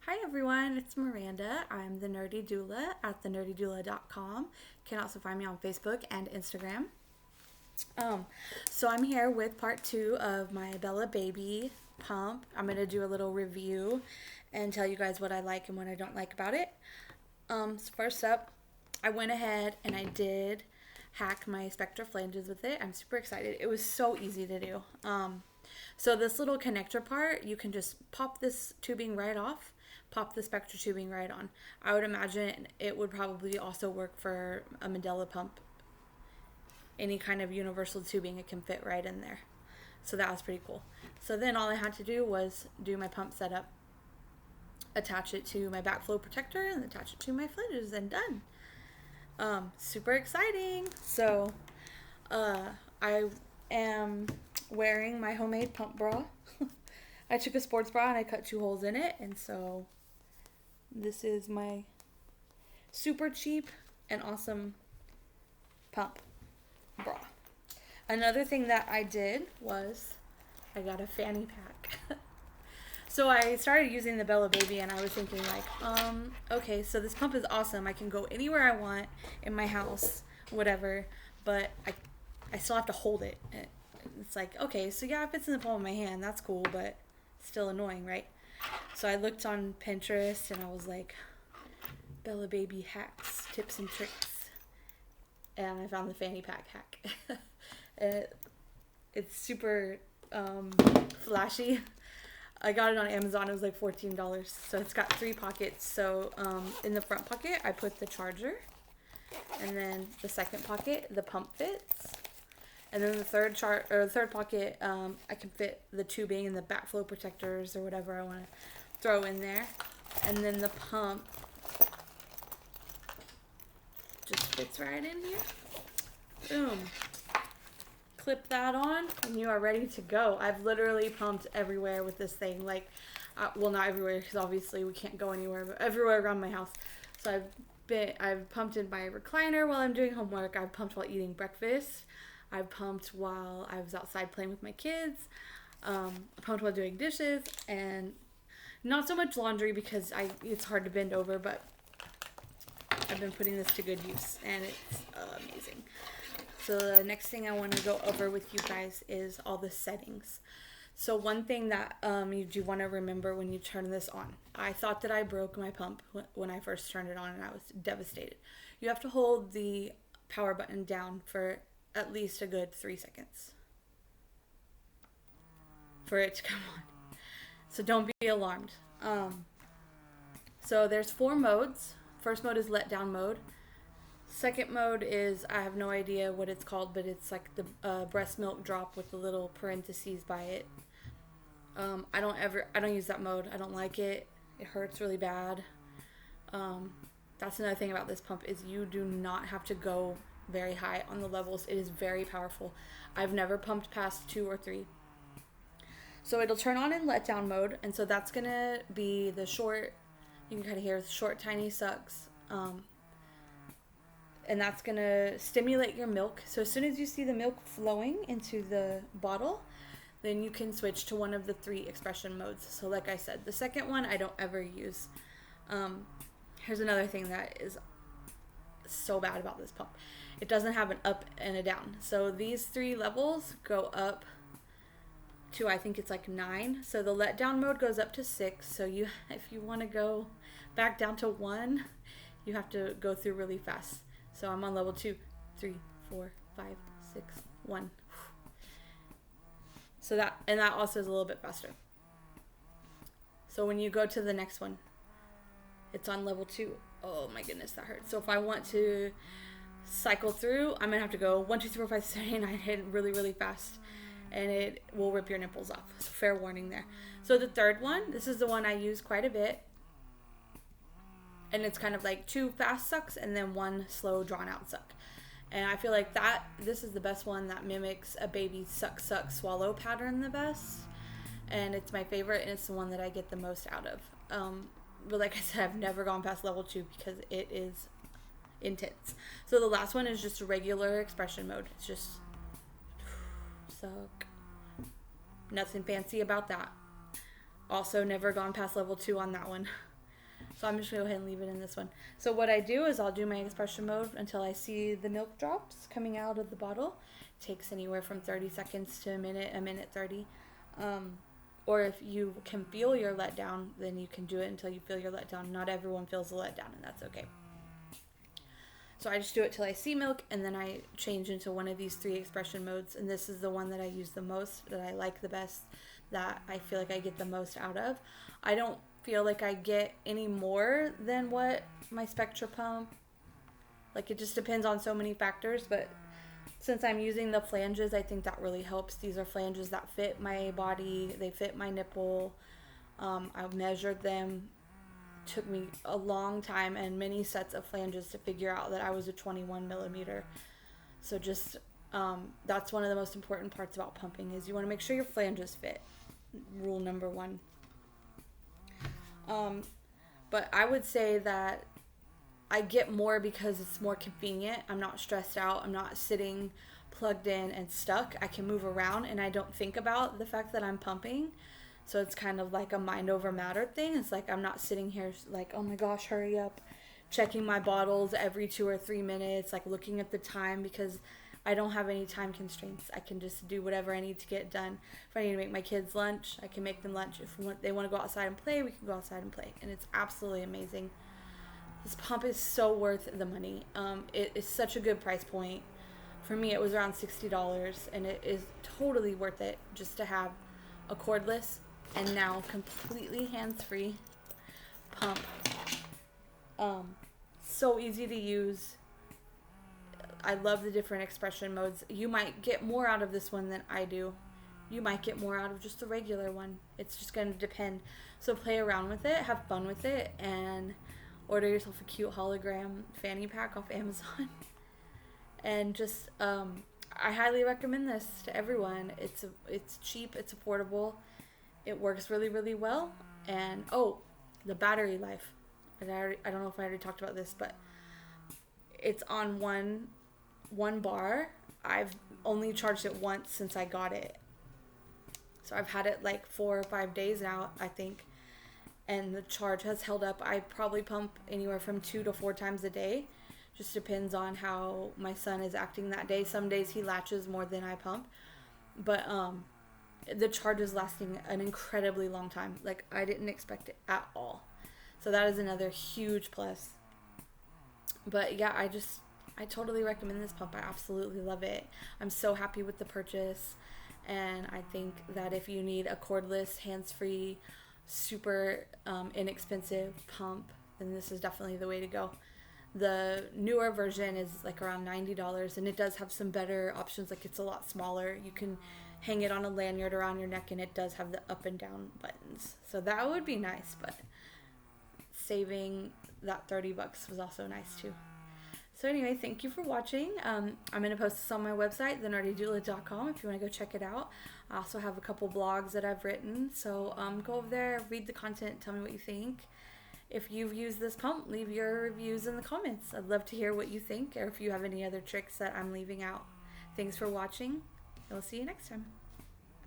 Hi everyone, it's Miranda. I'm the Nerdy Doula at thenerdydoula.com. You can also find me on Facebook and Instagram. So I'm here with part 2 of my BellaBaby pump. I'm going to do a little review and tell you guys what I like and what I don't like about it. So first up, I went ahead and I did hack my Spectra flanges with it. I'm super excited. It was so easy to do. So this little connector part, you can just pop this tubing right off, pop the Spectra tubing right on. I would imagine it would probably also work for a Mandela pump. Any kind of universal tubing, it can fit right in there. So that was pretty cool. So then all I had to do was do my pump setup, attach it to my backflow protector, and attach it to my flanges, and done. Super exciting. So I am wearing my homemade pump bra. I took a sports bra and I cut 2 holes in it, and so this is my super cheap and awesome pump bra. Another thing that I did was I got a fanny pack. So I started using the BellaBaby and I was thinking okay, so this pump is awesome. I can go anywhere I want in my house, whatever, but I still have to hold it. It's like, okay, so yeah, it fits in the palm of my hand. That's cool, but still annoying, right? So I looked on Pinterest and I was like, BellaBaby hacks, tips and tricks. And I found the fanny pack hack. It's super flashy. I got it on Amazon. It was like $14. So it's got 3 pockets. So in the front pocket, I put the charger. And then the second pocket, the pump fits. And then the third pocket, I can fit the tubing and the backflow protectors or whatever I want to throw in there. And then the pump just fits right in here. Boom. Clip that on and you are ready to go. I've literally pumped everywhere with this thing. Well, not everywhere because obviously we can't go anywhere, but everywhere around my house. So I've pumped in my recliner while I'm doing homework. I've pumped while eating breakfast. I pumped while I was outside playing with my kids. I pumped while doing dishes, and not so much laundry because it's hard to bend over, but I've been putting this to good use, and it's amazing. So the next thing I want to go over with you guys is all the settings. So one thing that you do want to remember when you turn this on. I thought that I broke my pump when I first turned it on, and I was devastated. You have to hold the power button down for at least a good 3 seconds for it to come on. So don't be alarmed. So there's 4 modes. First mode is let down mode. Second mode is, I have no idea what it's called, but it's like the breast milk drop with the little parentheses by it. I don't use that mode. I don't like it. It hurts really bad. That's another thing about this pump is you do not have to go very high on the levels. It is very powerful. I've never pumped past 2 or 3. So it'll turn on in let down mode, and so that's gonna be the short, you can kind of hear short tiny sucks, and that's gonna stimulate your milk. So as soon as you see the milk flowing into the bottle, then you can switch to one of the 3 expression modes. So like I said, the second one I don't ever use. Here's another thing that is so bad about this pump. It doesn't have an up and a down. So these 3 levels go up to, I think it's like 9. So the let down mode goes up to 6. So if you want to go back down to 1, you have to go through really fast. So I'm on level 2, 3, 4, 5, 6, 1. So that also is a little bit faster. So when you go to the next one, it's on level 2. Oh my goodness, that hurts. So if I want to cycle through, I'm gonna have to go 1, 2, 3, 4, 5, 6, 7, 8, 9, hit really, really fast, and it will rip your nipples off. So fair warning there. So the third one, this is the one I use quite a bit, and it's kind of like 2 fast sucks and then 1 slow, drawn out suck. And I feel like this is the best one that mimics a baby suck, suck, swallow pattern the best, and it's my favorite, and it's the one that I get the most out of. But like I said, I've never gone past level 2 because it is intense. So the last one is just a regular expression mode. It's just suck. Nothing fancy about that. Also never gone past level 2 on that one. So I'm just going to go ahead and leave it in this one. So what I do is I'll do my expression mode until I see the milk drops coming out of the bottle. It takes anywhere from 30 seconds to a minute 30. Or if you can feel your letdown, then you can do it until you feel your letdown. Not everyone feels the letdown, and that's okay. So I just do it till I see milk, and then I change into one of these 3 expression modes. And this is the one that I use the most, that I like the best, that I feel like I get the most out of. I don't feel like I get any more than what my Spectra pump. Like, it just depends on so many factors, but since I'm using the flanges, I think that really helps. These are flanges that fit my body. They fit my nipple. I measured them. Took me a long time and many sets of flanges to figure out that I was a 21 millimeter. So just, that's one of the most important parts about pumping, is you want to make sure your flanges fit. Rule number 1. But I would say that I get more because it's more convenient. I'm not stressed out. I'm not sitting plugged in and stuck. I can move around and I don't think about the fact that I'm pumping. So it's kind of like a mind over matter thing. It's like I'm not sitting here like, oh my gosh, hurry up, checking my bottles every 2 or 3 minutes, like looking at the time, because I don't have any time constraints. I can just do whatever I need to get done. If I need to make my kids lunch, I can make them lunch. If they want to go outside and play, we can go outside and play. And it's absolutely amazing. This pump is so worth the money. It is such a good price point. For me, it was around $60, and it is totally worth it just to have a cordless and now completely hands-free pump. So easy to use. I love the different expression modes. You might get more out of this one than I do. You might get more out of just the regular one. It's just going to depend. So play around with it, have fun with it, and order yourself a cute hologram fanny pack off Amazon. And just, I highly recommend this to everyone. It's cheap, it's affordable, it works really, really well. And the battery life. I don't know if I already talked about this, but it's on one bar. I've only charged it once since I got it. So I've had it like 4 or 5 days now, I think. And the charge has held up. I probably pump anywhere from 2 to 4 times a day. Just depends on how my son is acting that day. Some days he latches more than I pump. But the charge is lasting an incredibly long time. Like, I didn't expect it at all. So that is another huge plus. But yeah, I totally recommend this pump. I absolutely love it. I'm so happy with the purchase. And I think that if you need a cordless, hands-free, super inexpensive pump, then this is definitely the way to go. The newer version is like around $90, and it does have some better options. Like, it's a lot smaller. You can hang it on a lanyard around your neck, and it does have the up and down buttons. So that would be nice, but saving that $30 was also nice too. So anyway, thank you for watching. I'm going to post this on my website, thenardydoula.com, if you want to go check it out. I also have a couple blogs that I've written, so go over there, read the content, tell me what you think. If you've used this pump, leave your reviews in the comments. I'd love to hear what you think, or if you have any other tricks that I'm leaving out. Thanks for watching, and we'll see you next time.